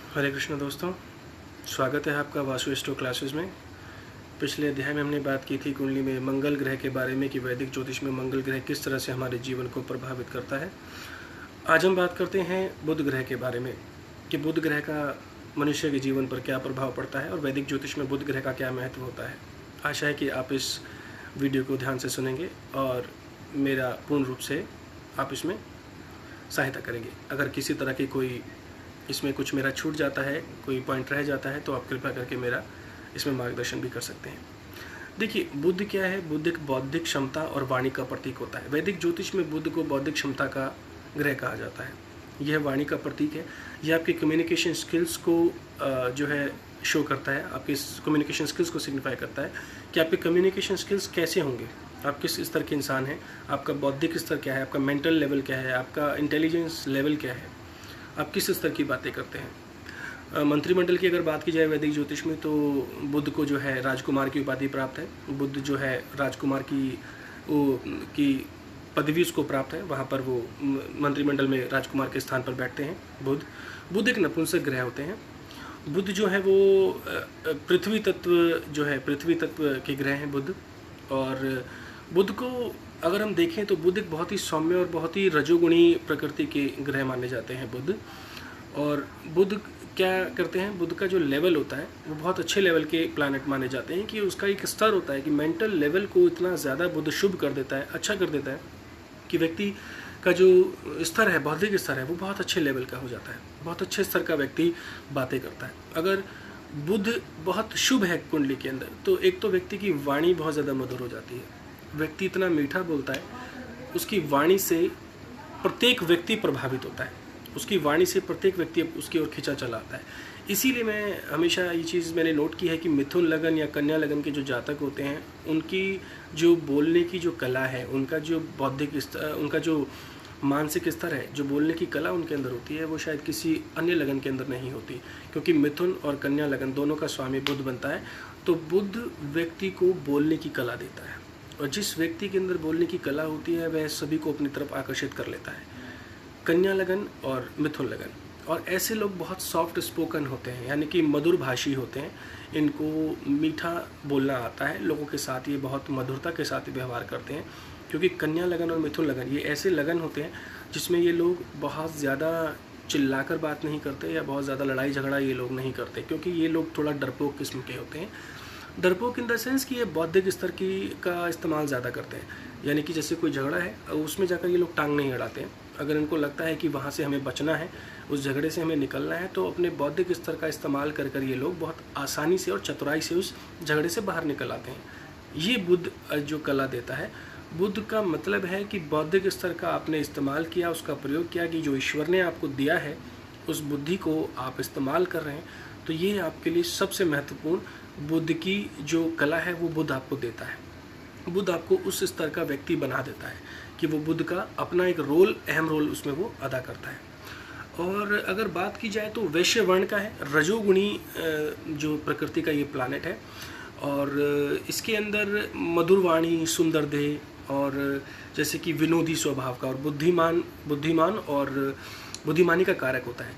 हरे कृष्ण दोस्तों, स्वागत है आपका वासु एस्ट्रो क्लासेस में। पिछले अध्याय में हमने बात की थी कुंडली में मंगल ग्रह के बारे में कि वैदिक ज्योतिष में मंगल ग्रह किस तरह से हमारे जीवन को प्रभावित करता है। आज हम बात करते हैं बुध ग्रह के बारे में कि बुध ग्रह का मनुष्य के जीवन पर क्या प्रभाव पड़ता है और वैदिक ज्योतिष में बुध ग्रह का क्या महत्व होता है। आशा है कि आप इस वीडियो को ध्यान से सुनेंगे और मेरा पूर्ण रूप से आप इसमें सहायता करेंगे। अगर किसी तरह की कोई इसमें कुछ मेरा छूट जाता है, कोई पॉइंट रह जाता है, तो आप कृपया करके मेरा इसमें मार्गदर्शन भी कर सकते हैं। देखिए, बुध क्या है? बुध एक बौद्धिक क्षमता और वाणी का प्रतीक होता है। वैदिक ज्योतिष में बुध को बौद्धिक क्षमता का ग्रह कहा जाता है। यह वाणी का प्रतीक है। यह आपकी कम्युनिकेशन स्किल्स को जो है शो करता है, आपके कम्युनिकेशन स्किल्स को सिग्निफाई करता है कि आपके कम्युनिकेशन स्किल्स कैसे होंगे, आप किस स्तर के इंसान हैं, आपका बौद्धिक स्तर क्या है, आपका मेंटल लेवल क्या है, आपका इंटेलिजेंस लेवल क्या है, आप किस स्तर की बातें करते हैं। मंत्रिमंडल की अगर बात की जाए वैदिक ज्योतिष में, तो बुध को जो है राजकुमार की उपाधि प्राप्त है। बुध जो है राजकुमार की पदवी उसको प्राप्त है। वहाँ पर वो मंत्रिमंडल में राजकुमार के स्थान पर बैठते हैं। बुध एक नपुंसक ग्रह होते हैं। बुध जो है वो पृथ्वी तत्व के ग्रह हैं बुध। और बुध को अगर हम देखें तो बुध एक बहुत ही सौम्य और बहुत ही रजोगुणी प्रकृति के ग्रह माने जाते हैं बुध। और बुध क्या करते हैं, बुध का जो लेवल होता है वो बहुत अच्छे लेवल के प्लैनेट माने जाते हैं कि उसका एक स्तर होता है कि मेंटल लेवल को इतना ज़्यादा बुध शुभ कर देता है, अच्छा कर देता है कि व्यक्ति का जो स्तर है, बौद्धिक स्तर है, वो बहुत अच्छे लेवल का हो जाता है। बहुत अच्छे स्तर का व्यक्ति बातें करता है। अगर बुध बहुत शुभ है कुंडली के अंदर, तो एक तो व्यक्ति की वाणी बहुत ज़्यादा मधुर हो जाती है। व्यक्ति इतना मीठा बोलता है, उसकी वाणी से प्रत्येक व्यक्ति प्रभावित होता है। उसकी वाणी से प्रत्येक व्यक्ति उसकी ओर खिंचा चला आता है। इसीलिए मैं हमेशा ये चीज़ मैंने नोट की है कि मिथुन लगन या कन्या लगन के जो जातक होते हैं, उनकी जो बोलने की जो कला है, उनका जो बौद्धिक स्तर, उनका जो मानसिक स्तर है, जो बोलने की कला उनके अंदर होती है, वो शायद किसी अन्य लगन के अंदर नहीं होती। क्योंकि मिथुन और कन्या लगन दोनों का स्वामी बुध बनता है। तो बुध व्यक्ति को बोलने की कला देता है, और जिस व्यक्ति के अंदर बोलने की कला होती है वह सभी को अपनी तरफ आकर्षित कर लेता है। कन्या लगन और मिथुन लगन, और ऐसे लोग बहुत सॉफ्ट स्पोकन होते हैं, यानी कि मधुर भाषी होते हैं। इनको मीठा बोलना आता है, लोगों के साथ ये बहुत मधुरता के साथ व्यवहार करते हैं। क्योंकि कन्या लगन और मिथुन लगन ये ऐसे लगन होते हैं जिसमें ये लोग बहुत ज़्यादा चिल्लाकर बात नहीं करते या बहुत ज़्यादा लड़ाई झगड़ा ये लोग नहीं करते, क्योंकि ये लोग थोड़ा डरपोक किस्म के होते हैं। डरपोक इन द सेंस कि ये बौद्धिक स्तर की का इस्तेमाल ज़्यादा करते हैं। यानी कि जैसे कोई झगड़ा है, उसमें जाकर ये लोग टांग नहीं अड़ाते हैं। अगर इनको लगता है कि वहाँ से हमें बचना है, उस झगड़े से हमें निकलना है, तो अपने बौद्धिक स्तर का इस्तेमाल कर कर ये लोग बहुत आसानी से और चतुराई से उस झगड़े से बाहर निकल आते हैं। ये बुध जो कला देता है, बुध का मतलब है कि बौद्धिक स्तर का आपने इस्तेमाल किया, उसका प्रयोग किया, कि जो ईश्वर ने आपको दिया है उस बुद्धि को आप इस्तेमाल कर रहे हैं। तो ये आपके लिए सबसे महत्वपूर्ण बुध की जो कला है वो बुध आपको देता है। बुध आपको उस स्तर का व्यक्ति बना देता है कि वो बुध का अपना एक रोल, अहम रोल उसमें वो अदा करता है। और अगर बात की जाए तो वैश्य वर्ण का है, रजोगुणी जो प्रकृति का ये प्लानेट है। और इसके अंदर मधुर वाणी, सुंदर देह, और जैसे कि विनोदी स्वभाव का, और बुद्धिमान और बुद्धिमानी का कारक होता है।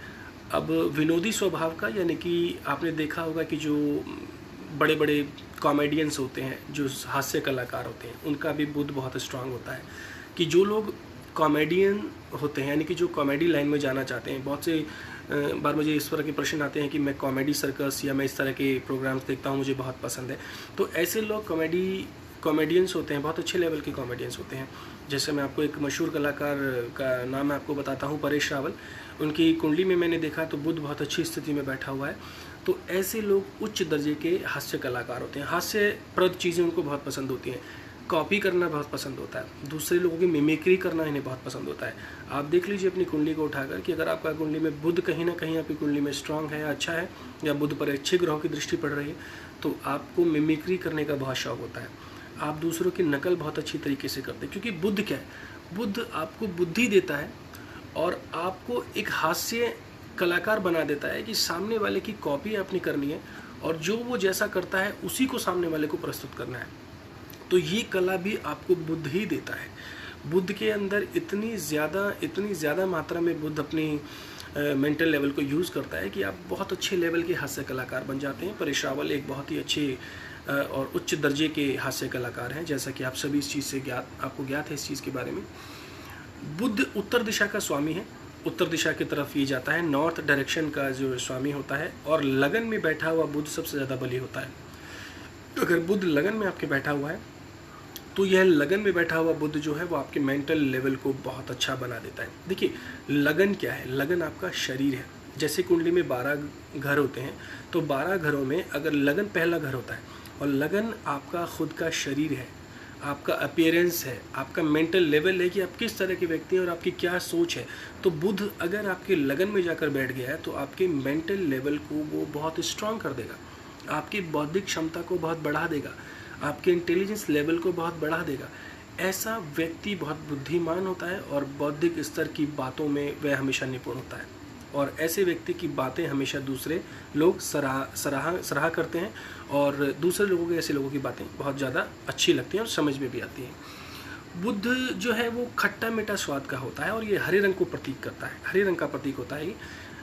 अब विनोदी स्वभाव का, यानी कि आपने देखा होगा कि जो बड़े बड़े कॉमेडियंस होते हैं, जो हास्य कलाकार होते हैं, उनका भी बुध बहुत स्ट्रांग होता है। कि जो लोग कॉमेडियन होते हैं, यानी कि जो कॉमेडी लाइन में जाना चाहते हैं, बहुत से बार मुझे इस तरह के प्रश्न आते हैं कि मैं कॉमेडी सर्कस या मैं इस तरह के प्रोग्राम्स देखता हूँ, मुझे बहुत पसंद है। तो ऐसे लोग कॉमेडियंस होते हैं, बहुत अच्छे लेवल के कॉमेडियंस होते हैं। जैसे मैं आपको एक मशहूर कलाकार का नाम मैं आपको बताता हूँ, परेश रावल। उनकी कुंडली में मैंने देखा तो बुध बहुत अच्छी स्थिति में बैठा हुआ है। तो ऐसे लोग उच्च दर्जे के हास्य कलाकार होते हैं। हास्यप्रद चीज़ें उनको बहुत पसंद होती हैं। कॉपी करना बहुत पसंद होता है, दूसरे लोगों की मिमिक्री करना इन्हें बहुत पसंद होता है। आप देख लीजिए अपनी कुंडली को उठाकर कि अगर आपका कुंडली में बुध कहीं ना कहीं आपकी कुंडली में स्ट्रांग है, अच्छा है, या बुध पर अच्छे ग्रहों की दृष्टि पड़ रही है, तो आपको मिमिक्री करने का बहुत शौक होता है। आप दूसरों की नकल बहुत अच्छी तरीके से करते हैं। क्योंकि बुध क्या है, बुध आपको बुद्धि देता है और आपको एक हास्य कलाकार बना देता है कि सामने वाले की कॉपी आपने करनी है और जो वो जैसा करता है उसी को सामने वाले को प्रस्तुत करना है। तो ये कला भी आपको बुध ही देता है। बुध के अंदर इतनी ज़्यादा मात्रा में बुध अपनी मेंटल लेवल को यूज़ करता है कि आप बहुत अच्छे लेवल के हास्य कलाकार बन जाते हैं। परेश रावल एक बहुत ही अच्छे और उच्च दर्जे के हास्य कलाकार हैं, जैसा कि आप सभी इस चीज़ से आपको ज्ञात है इस चीज़ के बारे में। बुध उत्तर दिशा का स्वामी है, उत्तर दिशा की तरफ ये जाता है, नॉर्थ डायरेक्शन का जो स्वामी होता है, और लगन में बैठा हुआ बुध सबसे ज़्यादा बली होता है। अगर बुध लगन में आपके बैठा हुआ है तो यह लगन में बैठा हुआ बुध जो है वो आपके मेंटल लेवल को बहुत अच्छा बना देता है। देखिए, लगन क्या है? लगन आपका शरीर है। जैसे कुंडली में 12 घर होते हैं, तो 12 घरों में अगर लगन पहला घर होता है और लगन आपका खुद का शरीर है, आपका अपीयरेंस है, आपका मेंटल लेवल है कि आप किस तरह के व्यक्ति हैं और आपकी क्या सोच है, तो बुध अगर आपके लगन में जाकर बैठ गया है तो आपके मेंटल लेवल को वो बहुत स्ट्रांग कर देगा, आपकी बौद्धिक क्षमता को बहुत बढ़ा देगा, आपके इंटेलिजेंस लेवल को बहुत बढ़ा देगा। ऐसा व्यक्ति बहुत बुद्धिमान होता है और बौद्धिक स्तर की बातों में वह हमेशा निपुण होता है, और ऐसे व्यक्ति की बातें हमेशा दूसरे लोग सराहा करते हैं, और दूसरे लोगों के ऐसे लोगों की बातें बहुत ज़्यादा अच्छी लगती हैं और समझ में भी आती हैं। बुध जो है वो खट्टा मीठा स्वाद का होता है और ये हरे रंग को प्रतीक करता है, हरे रंग का प्रतीक होता है।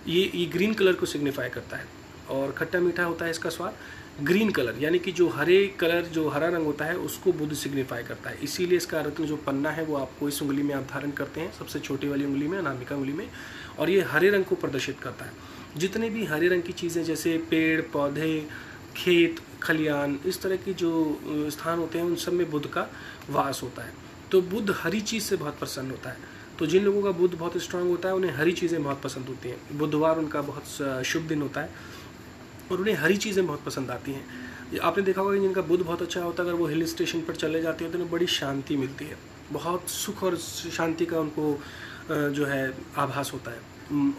ये ग्रीन कलर को सिग्निफाई करता है, और खट्टा मीठा होता है इसका स्वाद। ग्रीन कलर यानी कि जो हरे कलर, जो हरा रंग होता है उसको बुध सिग्निफाई करता है। इसीलिए इसका रत्न जो पन्ना है वो आपको इस उंगली में आप धारण करते हैं, सबसे छोटी वाली उंगली में, अनामिका उंगली में, और ये हरे रंग को प्रदर्शित करता है। जितने भी हरे रंग की चीज़ें जैसे पेड़ पौधे, खेत खलियान, इस तरह की जो स्थान होते हैं उन सब में बुध का वास होता है। तो बुध हरी चीज़ से बहुत प्रसन्न होता है। तो जिन लोगों का बुध बहुत स्ट्रांग होता है उन्हें हरी चीज़ें बहुत पसंद होती हैं। बुधवार उनका बहुत शुभ दिन होता है और उन्हें हरी चीज़ें बहुत पसंद आती हैं। आपने देखा होगा कि जिनका बुध बहुत अच्छा होता है, अगर वो हिल स्टेशन पर चले जाते हैं तो उन्हें बड़ी शांति मिलती है, बहुत सुख और शांति का उनको जो है आभास होता है,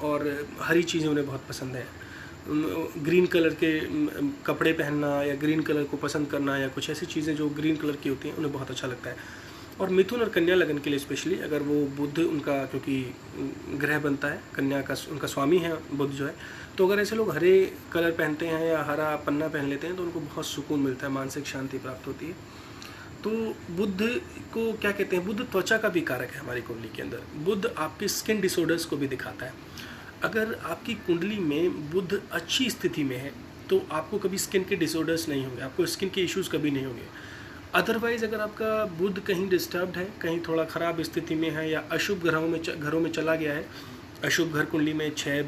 और हरी चीज़ें उन्हें बहुत पसंद है। ग्रीन कलर के कपड़े पहनना या ग्रीन कलर को पसंद करना या कुछ ऐसी चीज़ें जो ग्रीन कलर की होती हैं उन्हें बहुत अच्छा लगता है। और मिथुन और कन्या लगन के लिए स्पेशली अगर वो बुध उनका, क्योंकि ग्रह बनता है कन्या का, उनका स्वामी है बुध जो है, तो अगर ऐसे लोग हरे कलर पहनते हैं या हरा पन्ना पहन लेते हैं तो उनको बहुत सुकून मिलता है, मानसिक शांति प्राप्त होती है। तो बुध को क्या कहते हैं? बुध त्वचा का भी कारक है हमारी कुंडली के अंदर। बुध आपके स्किन डिसऑर्डर्स को भी दिखाता है। अगर आपकी कुंडली में बुध अच्छी स्थिति में है तो आपको कभी स्किन के डिसऑर्डर्स नहीं होंगे, आपको स्किन के इश्यूज़ कभी नहीं होंगे। अदरवाइज़ अगर आपका बुध कहीं डिस्टर्ब्ड है, कहीं थोड़ा ख़राब स्थिति में है या अशुभ घरों में चला गया है, अशुभ घर कुंडली में 6,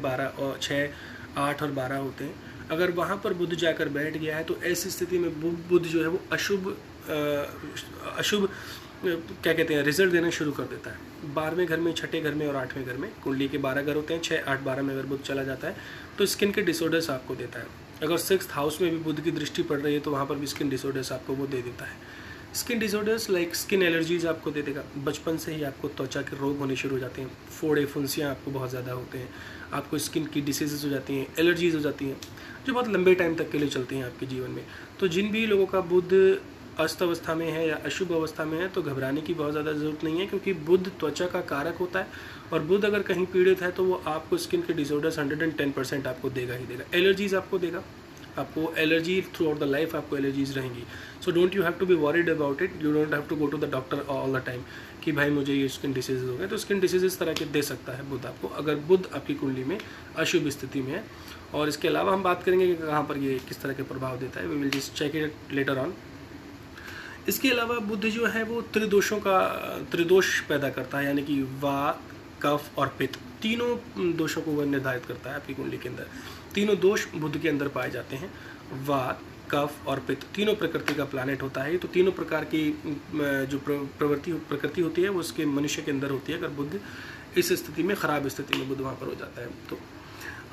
8 और 12 होते हैं, अगर वहाँ पर बुध जाकर बैठ गया है तो ऐसी स्थिति में बुध जो है वो अशुभ क्या कहते हैं, रिजल्ट देना शुरू कर देता है। 12वें घर में, 6ठे घर में और 8वें घर में, कुंडली के 12 घर होते हैं, 6, 8, 12 में अगर बुध चला जाता है तो स्किन के डिसऑर्डर्स आपको देता है। अगर 6th हाउस में भी बुध की दृष्टि पड़ रही है तो वहाँ पर भी स्किन डिसऑर्डर्स आपको वो दे देता है। Skin disorders like skin allergies आपको दे देगा। बचपन से ही आपको त्वचा के रोग होने शुरू हो जाते हैं, फोड़े फुंसियाँ आपको बहुत ज़्यादा होते हैं, आपको स्किन की डिसीज़ हो जाती हैं, एलर्जीज हो जाती हैं जो बहुत लंबे टाइम तक के लिए चलती हैं आपके जीवन में। तो जिन भी लोगों का बुध अस्त अवस्था में है या अशुभ अवस्था में है तो घबराने की बहुत ज़्यादा ज़रूरत नहीं है, क्योंकि बुध त्वचा का कारक होता है और बुध अगर कहीं पीड़ित है तो वो आपको स्किन के डिसऑर्डर्स 110% आपको देगा ही देगा। एलर्जीज आपको देगा, आपको allergy throughout the life आपको एलर्जीज रहेंगी। So don't you have to be worried about it, you don't have to go to the doctor all the time कि भाई मुझे ये स्किन डिसीज़ हो गए। तो स्किन डिसीज़ इस तरह के दे सकता है बुध आपको, अगर बुध आपकी कुंडली में अशुभ स्थिति में है। और इसके अलावा हम बात करेंगे कि कहाँ पर ये किस तरह के प्रभाव देता है, we will just check it later on. इसके अलावा बुध जो है वो त्रिदोष पैदा करता है, यानी कि वात, कफ और पित्त, तीनों दोषों को वह निर्धारित करता है आपकी कुंडली के अंदर। तीनों दोष बुध के अंदर पाए जाते हैं, वात, कफ और पित्त, तीनों प्रकृति का प्लानेट होता है। तो तीनों प्रकार की जो प्रकृति होती है वो उसके मनुष्य के अंदर होती है अगर बुध इस स्थिति में, खराब स्थिति में बुध वहाँ पर हो जाता है। तो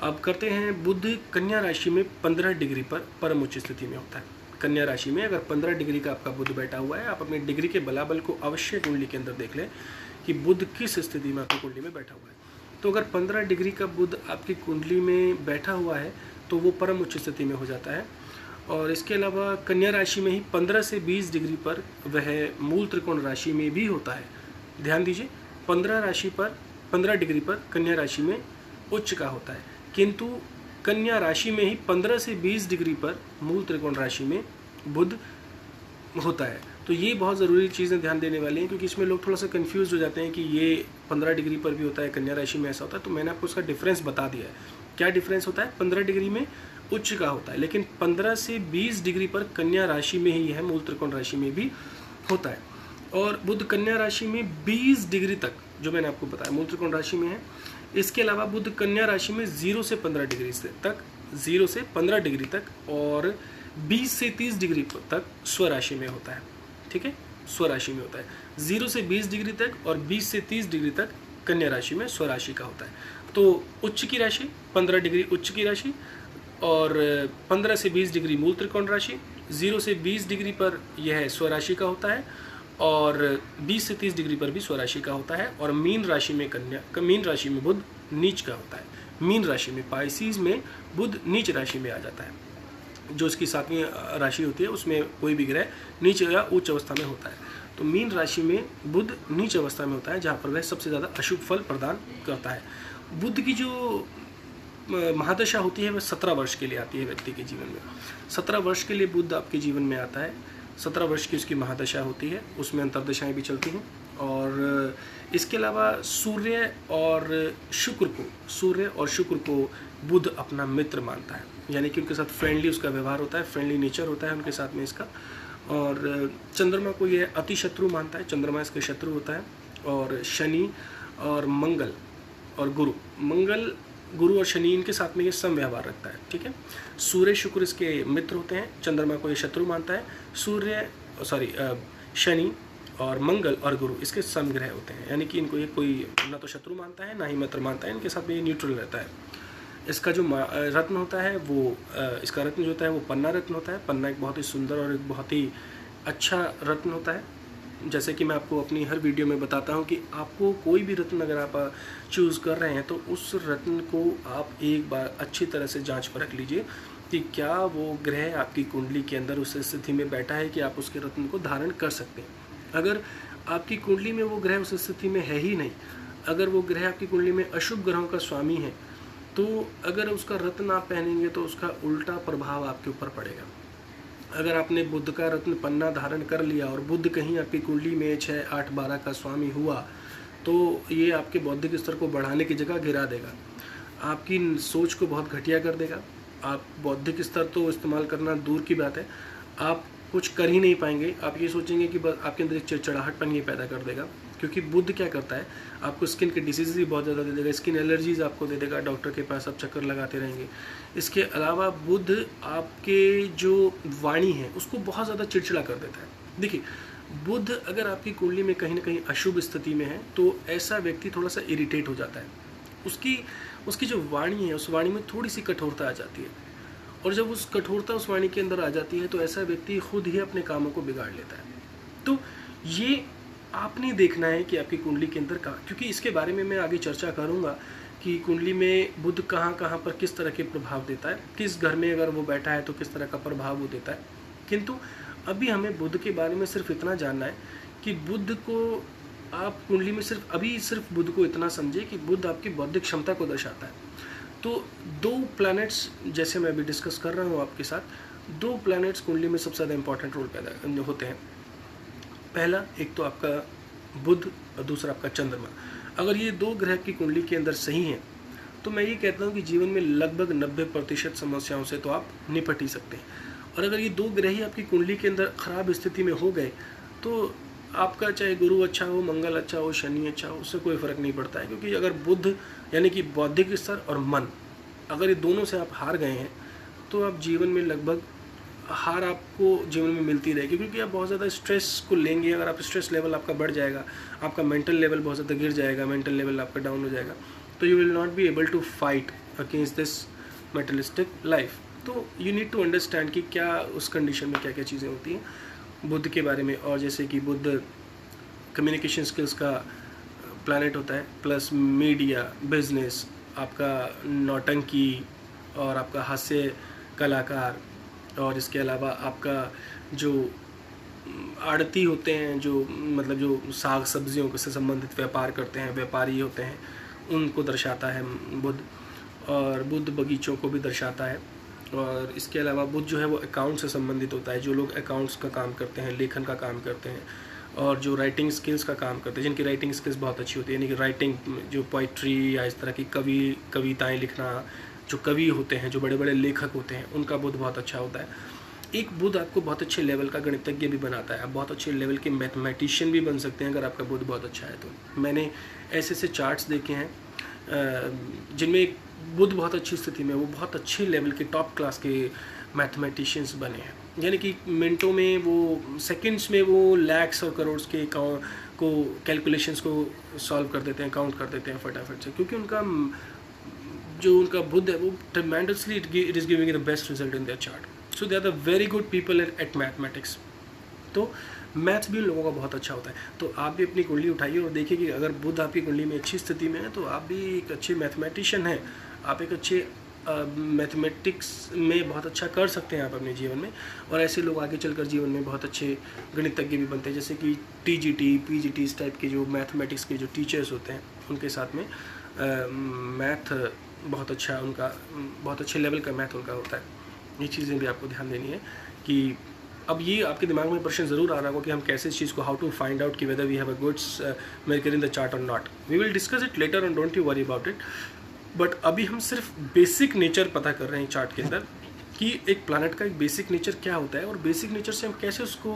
अब करते हैं, बुध कन्या राशि में 15 डिग्री पर परम उच्च स्थिति में होता है। कन्या राशि में अगर 15 डिग्री का आपका बुध बैठा हुआ है, आप अपनी डिग्री के बलाबल को अवश्य कुंडली के अंदर देख लें कि बुध किस स्थिति में आपकी कुंडली में बैठा हुआ है। तो अगर 15 डिग्री का बुध आपकी कुंडली में बैठा हुआ है तो वो परम उच्च स्थिति में हो जाता है। और इसके अलावा कन्या राशि में ही 15 से 20 डिग्री पर वह मूल त्रिकोण राशि में भी होता है। ध्यान दीजिए, 15 डिग्री पर कन्या राशि में उच्च का होता है, किंतु कन्या राशि में ही 15 से 20 डिग्री पर मूल त्रिकोण राशि में बुध होता है। तो ये बहुत ज़रूरी चीज़ें ध्यान देने वाली हैं, क्योंकि इसमें लोग थोड़ा सा कंफ्यूज हो जाते हैं कि ये 15 डिग्री पर भी होता है, कन्या राशि में ऐसा होता है। तो मैंने आपको उसका डिफरेंस बता दिया है। क्या डिफरेंस होता है? 15 डिग्री में उच्च का होता है, लेकिन 15 से 20 डिग्री पर कन्या राशि में ही है, मूल त्रिकोण राशि में भी होता है। और बुध कन्या राशि में 20 डिग्री तक, जो मैंने आपको बताया, मूल त्रिकोण राशि में है। इसके अलावा बुध कन्या राशि में 0 से 15 डिग्री तक, 0 से 15 डिग्री तक और 20 से 30 डिग्री तक स्वराशि में होता है। ठीक है, स्वराशि में होता है। 0 से 20 डिग्री तक और 20 से 30 डिग्री तक कन्या राशि में स्वराशि का होता है। तो उच्च की राशि 15 डिग्री उच्च की राशि, और 15 से 20 डिग्री मूल त्रिकोण राशि, 0 से 20 डिग्री पर यह स्वराशि का होता है, और 20 से 30 डिग्री पर भी स्वराशि का होता है। और मीन राशि में मीन राशि में बुध नीच का होता है। मीन राशि में, पाइसिस में बुध नीच राशि में आ जाता है। जो इसकी 7वीं राशि होती है उसमें कोई भी ग्रह नीच या उच्च अवस्था में होता है। तो मीन राशि में बुध नीच अवस्था में होता है, जहाँ पर वह सबसे ज़्यादा अशुभ फल प्रदान करता है। बुध की जो महादशा होती है वह 17 वर्ष के लिए आती है व्यक्ति के जीवन में। 17 वर्ष के लिए बुध आपके जीवन में आता है। 17 वर्ष की उसकी महादशा होती है, उसमें अंतर्दशाएं भी चलती हैं। और इसके अलावा सूर्य और शुक्र को बुध अपना मित्र मानता है, यानी कि उनके साथ फ्रेंडली उसका व्यवहार होता है, फ्रेंडली नेचर होता है उनके साथ में इसका। और चंद्रमा को यह अति शत्रु मानता है, चंद्रमा इसके शत्रु होता है। और शनि और मंगल और गुरु और शनि इनके साथ में ये सम व्यवहार रखता है। ठीक है, सूर्य शुक्र इसके मित्र होते हैं, चंद्रमा को ये शत्रु मानता है। शनि और मंगल और गुरु इसके समग्रह होते हैं, यानी कि इनको ये कोई ना तो शत्रु मानता है ना ही मित्र मानता है, इनके साथ में ये न्यूट्रल रहता है। इसका जो रत्न होता है वो इसका रत्न जो होता है वो पन्ना रत्न होता है। पन्ना एक बहुत ही सुंदर और एक बहुत ही अच्छा रत्न होता है। जैसे कि मैं आपको अपनी हर वीडियो में बताता हूँ कि आपको कोई भी रत्न अगर आप चूज़ कर रहे हैं तो उस रत्न को आप एक बार अच्छी तरह से जांच परख लीजिए कि क्या वो ग्रह आपकी कुंडली के अंदर उस स्थिति में बैठा है कि आप उसके रत्न को धारण कर सकते हैं। अगर आपकी कुंडली में वो ग्रह उस स्थिति में है ही नहीं, अगर वो ग्रह आपकी कुंडली में अशुभ ग्रहों का स्वामी है, तो अगर उसका रत्न आप पहनेंगे तो उसका उल्टा प्रभाव आपके ऊपर पड़ेगा। अगर आपने बुध का रत्न पन्ना धारण कर लिया और बुध कहीं आपकी कुंडली में 6, 8, 12 का स्वामी हुआ, तो ये आपके बौद्धिक स्तर को बढ़ाने की जगह गिरा देगा, आपकी सोच को बहुत घटिया कर देगा। आप बौद्धिक स्तर तो इस्तेमाल करना दूर की बात है, आप कुछ कर ही नहीं पाएंगे। आप ये सोचेंगे कि बस आपके अंदर एक चिड़चिड़ाहटपन ये पैदा कर देगा, क्योंकि बुध क्या करता है, आपको स्किन के डिसीज़ भी बहुत ज़्यादा दे देगा, स्किन एलर्जीज आपको दे देगा, डॉक्टर के पास आप चक्कर लगाते रहेंगे। इसके अलावा बुध आपके जो वाणी है उसको बहुत ज़्यादा चिड़चिड़ा कर देता है। देखिए, बुध अगर आपकी कुंडली में कहीं ना कहीं अशुभ स्थिति में है तो ऐसा व्यक्ति थोड़ा सा इरिटेट हो जाता है। उसकी जो वाणी है उस वाणी में थोड़ी सी कठोरता आ जाती है, और जब उस कठोरता उस वाणी के अंदर आ जाती है तो ऐसा व्यक्ति खुद ही अपने कामों को बिगाड़ लेता है। तो ये आपने देखना है कि आपकी कुंडली के अंदर कहाँ, क्योंकि इसके बारे में मैं आगे चर्चा करूँगा कि कुंडली में बुध कहाँ कहाँ पर किस तरह के प्रभाव देता है, किस घर में अगर वो बैठा है तो किस तरह का प्रभाव वो देता है। किंतु अभी हमें बुध के बारे में सिर्फ इतना जानना है कि बुध को आप कुंडली में सिर्फ बुध को इतना समझे कि बुध आपकी बौद्धिक क्षमता को दर्शाता है। तो 2 प्लैनेट्स, जैसे मैं अभी डिस्कस कर रहा हूँ आपके साथ, 2 प्लैनेट्स कुंडली में सबसे ज़्यादा इंपॉर्टेंट रोल पैदा होते हैं। पहला, एक तो आपका बुध और दूसरा आपका चंद्रमा। अगर ये 2 ग्रह की कुंडली के अंदर सही हैं तो मैं ये कहता हूँ कि जीवन में लगभग 90% समस्याओं से तो आप निपट ही सकते हैं। और अगर ये 2 ग्रह ही आपकी कुंडली के अंदर खराब स्थिति में हो गए तो आपका चाहे गुरु अच्छा हो, मंगल अच्छा हो, शनि अच्छा हो, उससे कोई फ़र्क नहीं पड़ता है। क्योंकि अगर बुध यानी कि बौद्धिक स्तर और मन, अगर ये दोनों से आप हार गए हैं तो आप जीवन में लगभग हार आपको जीवन में मिलती रहेगी, क्योंकि आप बहुत ज़्यादा स्ट्रेस को लेंगे। अगर आप स्ट्रेस लेवल आपका बढ़ जाएगा, आपका मेंटल लेवल बहुत ज़्यादा गिर जाएगा, मेंटल लेवल आपका डाउन हो जाएगा, तो you will not be able to fight against this materialistic life. तो यू नीड टू अंडरस्टैंड कि क्या उस कंडीशन में क्या क्या चीज़ें होती हैं बुध के बारे में। और जैसे कि बुध कम्युनिकेशन स्किल्स का प्लैनेट होता है, प्लस मीडिया, बिजनेस, आपका नौटंकी और आपका हास्य कलाकार, और इसके अलावा आपका जो आड़ती होते हैं, जो मतलब जो साग सब्जियों से संबंधित व्यापार करते हैं, व्यापारी होते हैं, उनको दर्शाता है बुध। और बुध बगीचों को भी दर्शाता है। और इसके अलावा बुध जो है वो अकाउंट से संबंधित होता है। जो लोग अकाउंट्स का काम करते हैं, लेखन का काम करते हैं, और जो राइटिंग स्किल्स का काम करते हैं, जिनकी राइटिंग स्किल्स बहुत अच्छी होती है, यानी कि राइटिंग जो पोइट्री या इस तरह की कविताएं लिखना, जो कवि होते हैं, जो बड़े बड़े लेखक होते हैं, उनका बुध बहुत अच्छा होता है। एक बुध आपको बहुत अच्छे लेवल का गणितज्ञ भी बनाता है। आप बहुत अच्छे लेवल के मैथमेटिशियन भी बन सकते हैं अगर आपका बुध बहुत अच्छा है तो। मैंने ऐसे ऐसे चार्ट्स देखे हैं जिनमें बुध बहुत अच्छी स्थिति में, वो बहुत अच्छे लेवल के टॉप क्लास के मैथमेटिशियंस बने हैं। यानी कि मिनटों में, वो सेकंड्स में वो लैक्स और करोड़ के को कैलकुलेशंस को सॉल्व कर देते हैं, काउंट कर देते हैं फटाफट से, क्योंकि उनका बुध है वो tremendously it is giving the best result in their chart. So they are the very good people at mathematics. तो मैथ्स भी उन लोगों का बहुत अच्छा होता है। तो आप भी अपनी कुंडली उठाइए और देखिए कि अगर बुध आपकी कुंडली में अच्छी स्थिति में है तो आप भी एक अच्छे मैथमेटिशियन हैं, आप एक अच्छे मैथमेटिक्स में बहुत अच्छा कर सकते हैं आप अपने जीवन में। और ऐसे लोग आगे चलकर जीवन में बहुत अच्छे गणितज्ञ भी बनते हैं, जैसे कि टीजीटी, पीजीटी इस टाइप के जो मैथमेटिक्स के जो टीचर्स होते हैं, उनके साथ में मैथ बहुत अच्छा, उनका बहुत अच्छे लेवल का मैथ उनका होता है। ये चीज़ें भी आपको ध्यान देनी है कि अब ये आपके दिमाग में प्रश्न ज़रूर आ रहा होगा कि हम कैसे इस चीज़ को, हाउ टू फाइंड आउट कि whether we have a good marker in the chart और नॉट। We will discuss it later on, don't you worry about it. But अभी हम सिर्फ बेसिक नेचर पता कर रहे हैं चार्ट के अंदर कि एक प्लैनेट का एक बेसिक नेचर क्या होता है और बेसिक नेचर से हम कैसे उसको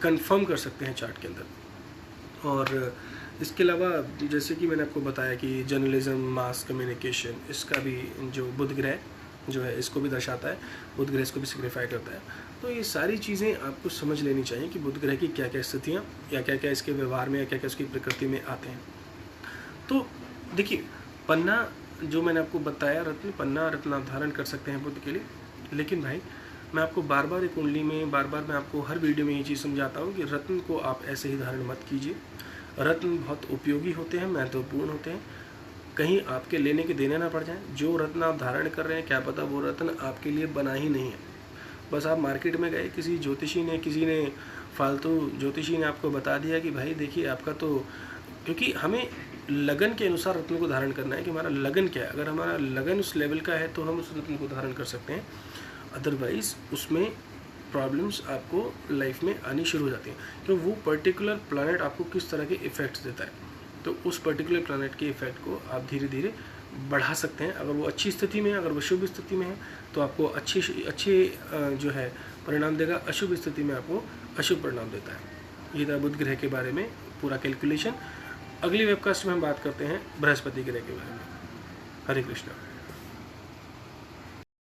कंफर्म कर सकते हैं चार्ट के अंदर। और इसके अलावा जैसे कि मैंने आपको बताया कि जर्नलिज्म, मास कम्युनिकेशन, इसका भी जो बुध ग्रह जो है इसको भी दर्शाता है, बुध ग्रह इसको भी सिग्निफाई करता है। तो ये सारी चीज़ें आपको समझ लेनी चाहिए कि बुध ग्रह की क्या क्या स्थितियाँ या क्या क्या इसके व्यवहार में या क्या क्या उसकी प्रकृति में आते हैं। तो देखिए, पन्ना जो मैंने आपको बताया, पन्ना रत्न आप धारण कर सकते हैं बुध के लिए। लेकिन भाई मैं आपको बार बार एक कुंडली में मैं आपको हर वीडियो में ये चीज़ समझाता हूँ कि रत्न को आप ऐसे ही धारण मत कीजिए। रत्न बहुत उपयोगी होते हैं, महत्वपूर्ण होते हैं, कहीं आपके लेने के देने ना पड़ जाए। जो रत्न आप धारण कर रहे हैं, क्या पता वो रत्न आपके लिए बना ही नहीं है। बस आप मार्केट में गए, किसी ने फालतू ज्योतिषी ने आपको बता दिया कि भाई देखिए आपका तो, क्योंकि हमें लगन के अनुसार रत्न को धारण करना है कि हमारा लगन क्या है। अगर हमारा लगन उस लेवल का है तो हम उस रत्न को धारण कर सकते हैं, अदरवाइज़ उसमें प्रॉब्लम्स आपको लाइफ में आनी शुरू हो जाती हैं। तो वो पर्टिकुलर प्लैनेट आपको किस तरह के इफ़ेक्ट्स देता है, तो उस पर्टिकुलर प्लैनेट के इफ़ेक्ट को आप धीरे धीरे बढ़ा सकते हैं। अगर वो अच्छी स्थिति में है, अगर वो शुभ स्थिति में है तो आपको अच्छे जो है परिणाम देगा, अशुभ स्थिति में आपको अशुभ परिणाम देता है। ये था बुध ग्रह के बारे में पूरा कैलकुलेशन। अगली वेबकास्ट में हम बात करते हैं बृहस्पति ग्रह के बारे में। हरे कृष्णा।